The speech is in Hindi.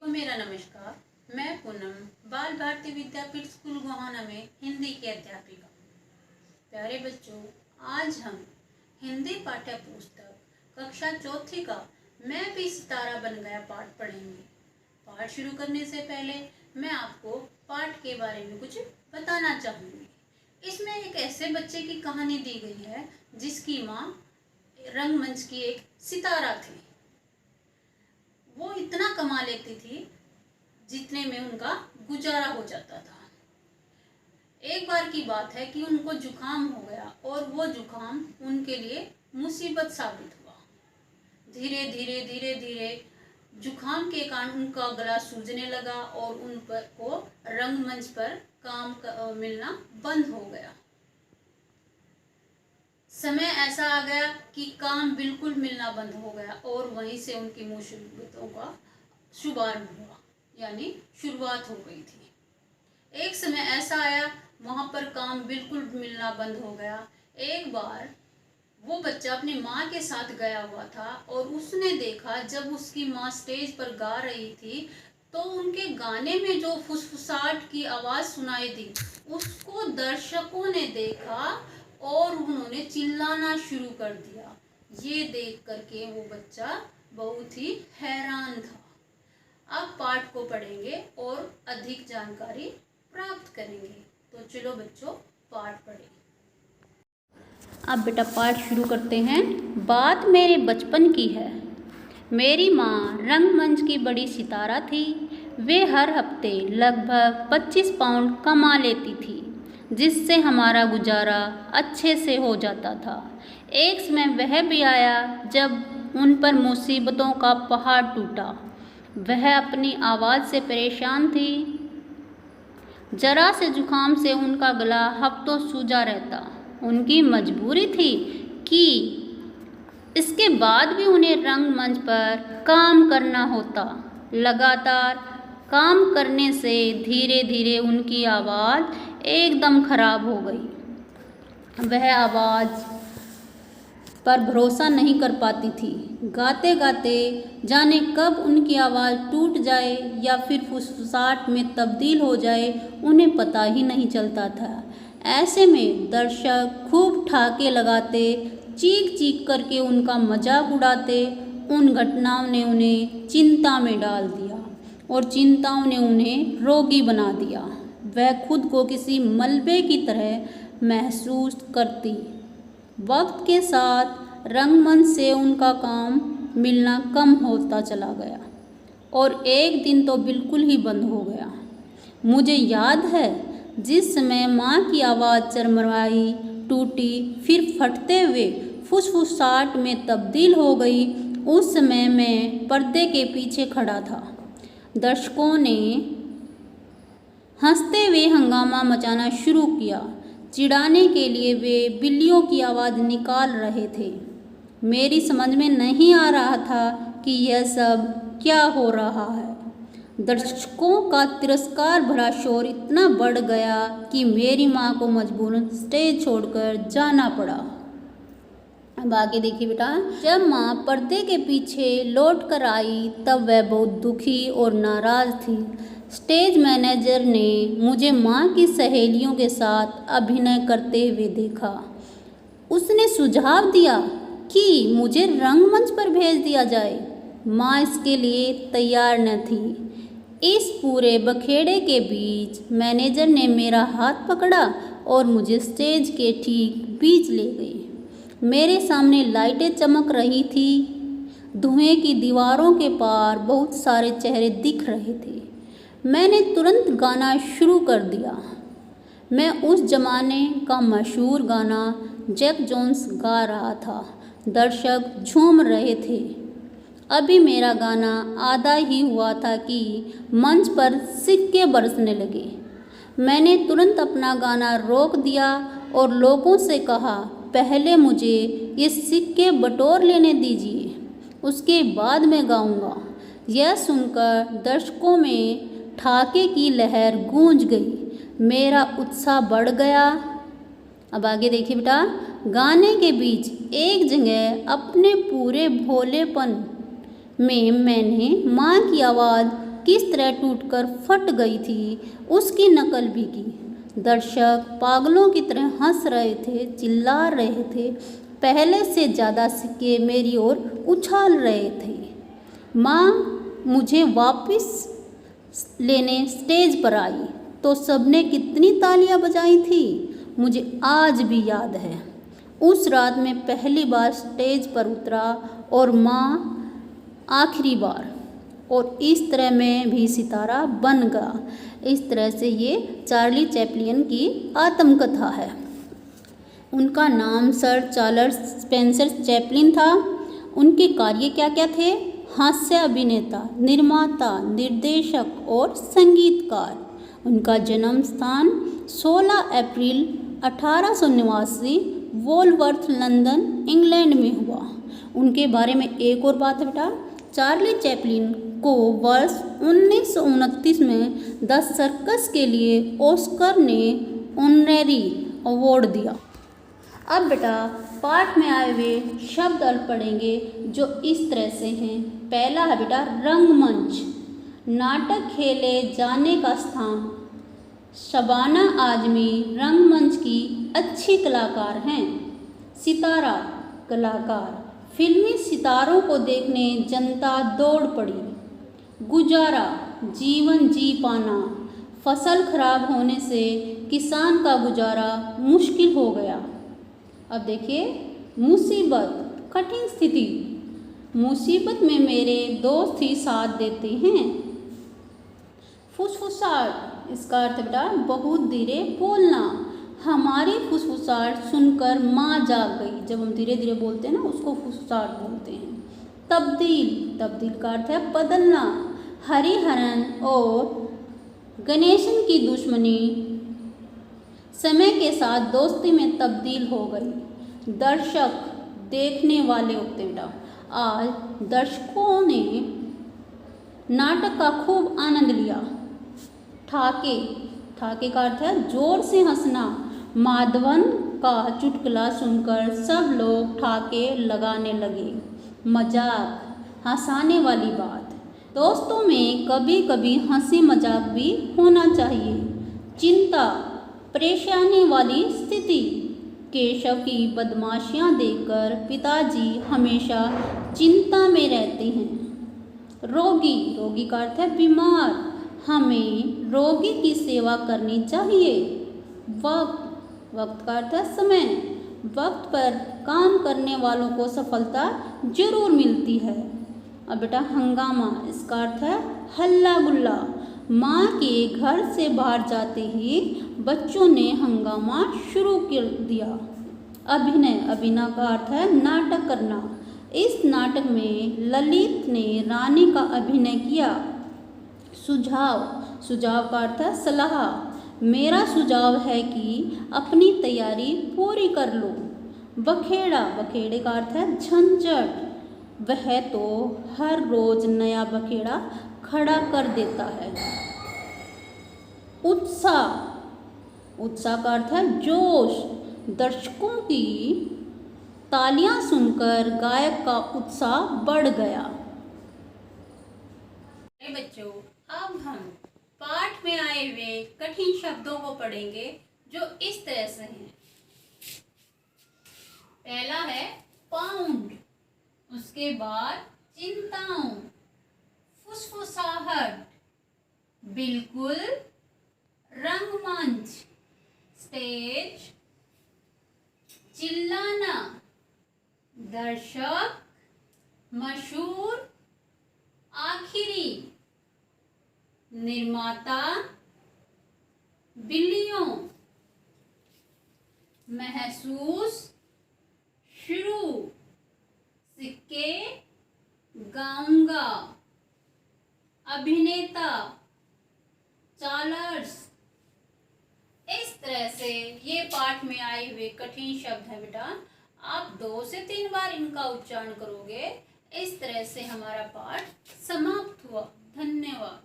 तो मेरा नमस्कार। मैं पूनम बाल भारती विद्यापीठ स्कूल गोहाना में हिंदी की अध्यापिका। प्यारे बच्चों, आज हम हिंदी पाठ्य पुस्तक कक्षा चौथी का मैं भी सितारा बन गया पाठ पढ़ेंगे। पाठ शुरू करने से पहले मैं आपको पाठ के बारे में कुछ बताना चाहूँगी। इसमें एक ऐसे बच्चे की कहानी दी गई है जिसकी माँ रंगमंच की एक सितारा थी। वो इतना कमा लेती थी जितने में उनका गुजारा हो जाता था। एक बार की बात है कि उनको जुकाम हो गया और वो जुकाम उनके लिए मुसीबत साबित हुआ। धीरे धीरे धीरे धीरे जुकाम के कारण उनका गला सूजने लगा और उन पर को रंगमंच पर काम मिलना बंद हो गया। समय ऐसा आ गया कि काम बिल्कुल मिलना बंद हो गया और वहीं से उनकी मुसीबतों का शुभारंभ हुआ, यानी शुरुआत हो गई थी। एक समय ऐसा आया वहां पर काम बिल्कुल मिलना बंद हो गया। एक बार वो बच्चा अपनी माँ के साथ गया हुआ था और उसने देखा जब उसकी माँ स्टेज पर गा रही थी तो उनके गाने में जो फुसफुसाहट की आवाज सुनाई दी, उसको दर्शकों ने देखा और उन्होंने चिल्लाना शुरू कर दिया। ये देख करके वो बच्चा बहुत ही हैरान था। अब पाठ को पढ़ेंगे और अधिक जानकारी प्राप्त करेंगे। तो चलो बच्चों, पाठ पढ़ें। अब बेटा पाठ शुरू करते हैं। बात मेरे बचपन की है। मेरी माँ रंगमंच की बड़ी सितारा थी। वे हर हफ्ते लगभग 25 पाउंड कमा लेती थी, जिससे हमारा गुजारा अच्छे से हो जाता था। एक समय वह भी आया जब उन पर मुसीबतों का पहाड़ टूटा। वह अपनी आवाज़ से परेशान थी। जरा से जुकाम से उनका गला हफ्तों सूजा रहता। उनकी मजबूरी थी कि इसके बाद भी उन्हें रंगमंच पर काम करना होता। लगातार काम करने से धीरे धीरे उनकी आवाज़ एकदम खराब हो गई। वह आवाज़ पर भरोसा नहीं कर पाती थी। गाते गाते जाने कब उनकी आवाज़ टूट जाए या फिर फुसफुसाहट में तब्दील हो जाए, उन्हें पता ही नहीं चलता था। ऐसे में दर्शक खूब ठाके लगाते, चीख चीख करके उनका मजाक उड़ाते। उन घटनाओं ने उन्हें चिंता में डाल दिया और चिंताओं ने उन्हें रोगी बना दिया। वह खुद को किसी मलबे की तरह महसूस करती। वक्त के साथ रंगमंच से उनका काम मिलना कम होता चला गया और एक दिन तो बिल्कुल ही बंद हो गया। मुझे याद है जिस समय माँ की आवाज़ चरमराई, टूटी, फिर फटते हुए फुसफुसाहट में तब्दील हो गई, उस समय मैं पर्दे के पीछे खड़ा था। दर्शकों ने हंसते हुए हंगामा मचाना शुरू किया। चिढ़ाने के लिए वे बिल्लियों की आवाज़ निकाल रहे थे। मेरी समझ में नहीं आ रहा था कि यह सब क्या हो रहा है। दर्शकों का तिरस्कार भरा शोर इतना बढ़ गया कि मेरी माँ को मजबूरन स्टेज छोड़कर जाना पड़ा। अब आगे देखिए बेटा। जब माँ पर्दे के पीछे लौट कर आई तब वह बहुत दुखी और नाराज़ थी। स्टेज मैनेजर ने मुझे माँ की सहेलियों के साथ अभिनय करते हुए देखा। उसने सुझाव दिया कि मुझे रंगमंच पर भेज दिया जाए। माँ इसके लिए तैयार न थी। इस पूरे बखेड़े के बीच मैनेजर ने मेरा हाथ पकड़ा और मुझे स्टेज के ठीक बीच ले गई। मेरे सामने लाइटें चमक रही थी। धुएं की दीवारों के पार बहुत सारे चेहरे दिख रहे थे। मैंने तुरंत गाना शुरू कर दिया। मैं उस जमाने का मशहूर गाना जैक जोन्स गा रहा था। दर्शक झूम रहे थे। अभी मेरा गाना आधा ही हुआ था कि मंच पर सिक्के बरसने लगे। मैंने तुरंत अपना गाना रोक दिया और लोगों से कहा, पहले मुझे ये सिक्के बटोर लेने दीजिए, उसके बाद मैं गाऊंगा। यह सुनकर दर्शकों में ठाके की लहर गूंज गई। मेरा उत्साह बढ़ गया। अब आगे देखिए बेटा। गाने के बीच एक जगह अपने पूरे भोलेपन में मैंने माँ की आवाज़ किस तरह टूटकर फट गई थी, उसकी नकल भी की। दर्शक पागलों की तरह हंस रहे थे, चिल्ला रहे थे, पहले से ज़्यादा सिक्के मेरी ओर उछाल रहे थे। माँ मुझे वापस लेने स्टेज पर आई तो सबने कितनी तालियां बजाई थी, मुझे आज भी याद है। उस रात में पहली बार स्टेज पर उतरा और माँ आखिरी बार, और इस तरह मैं भी सितारा बन गया। इस तरह से ये चार्ली चैपलिन की आत्मकथा है। उनका नाम सर चार्ल्स स्पेंसर चैपलिन था। उनके कार्य क्या क्या थे? हास्य अभिनेता, निर्माता, निर्देशक और संगीतकार। उनका जन्म स्थान 16 अप्रैल 1889 वोलवर्थ, लंदन, इंग्लैंड में हुआ। उनके बारे में एक और बात है बेटा, चार्ली चैपलिन को वर्ष 1929 में द सर्कस के लिए ऑस्कर ने ऑनरेरी अवार्ड दिया। अब बेटा पाठ में आए हुए शब्द अर्थ पढ़ेंगे जो इस तरह से हैं। पहला है बेटा रंगमंच, नाटक खेले जाने का स्थान। शबाना आजमी रंगमंच की अच्छी कलाकार हैं। सितारा, कलाकार, फिल्मी सितारों को देखने जनता दौड़ पड़ी। गुजारा, जीवन जी पाना, फसल खराब होने से किसान का गुजारा मुश्किल हो गया। अब देखिए मुसीबत, कठिन स्थिति, मुसीबत में मेरे दोस्त ही साथ देते हैं। फुसफुसाहट, इसका अर्थ बेटा बहुत धीरे बोलना। हमारी फुसफुसाहट सुनकर माँ जाग गई। जब हम धीरे धीरे बोलते हैं ना, उसको फुसफुसाहट बोलते हैं। तब्दील, तब्दील का अर्थ है बदलना। हरिहरन और गणेशन की दुश्मनी समय के साथ दोस्ती में तब्दील हो गई। दर्शक, देखने वाले होते हैं बेटा। आज दर्शकों ने नाटक का खूब आनंद लिया। ठाके, ठाके का अर्थ है जोर से हंसना। माधवन का चुटकुला सुनकर सब लोग ठाके लगाने लगे। मजाक, हंसाने वाली बात। दोस्तों में कभी कभी हंसी मजाक भी होना चाहिए। चिंता, परेशानी वाली स्थिति। केशव की बदमाशियां देखकर पिताजी हमेशा चिंता में रहते हैं। रोगी, रोगी का अर्थ है बीमार। हमें रोगी की सेवा करनी चाहिए। वक्त, वक्त का अर्थ है समय। वक्त पर काम करने वालों को सफलता जरूर मिलती है। अब बेटा हंगामा, इसका अर्थ है हल्ला गुल्ला। माँ के घर से बाहर जाते ही बच्चों ने हंगामा शुरू कर दिया। अभिनय, अभिनय का अर्थ है नाटक करना। इस नाटक में ललित ने रानी का अभिनय किया। सुझाव, सुझाव का अर्थ है सलाह। मेरा सुझाव है कि अपनी तैयारी पूरी कर लो। बखेड़ा, बखेड़े का अर्थ है झंझट। वह तो हर रोज नया बखेड़ा खड़ा कर देता है। उत्साह, उत्साह का अर्थ है जोश। दर्शकों की तालियां सुनकर गायक का उत्साह बढ़ गया। बच्चों अब हम पाठ में आए हुए कठिन शब्दों को पढ़ेंगे जो इस तरह से हैं। पहला है पाउंड, उसके बाद चिंताओं, फुसफुसाहट, बिल्कुल, रंगमंच, स्टेज, चिल्लाना, दर्शक, मशहूर, आखिरी, निर्माता, बिल्लियों, महसूस, शुरू, सिक्के, गाऊंगा, अभिनेता, चार्ल्स। इस तरह से ये पाठ में आए हुए कठिन शब्द है बेटा। आप 2 से 3 बार इनका उच्चारण करोगे। इस तरह से हमारा पाठ समाप्त हुआ। धन्यवाद।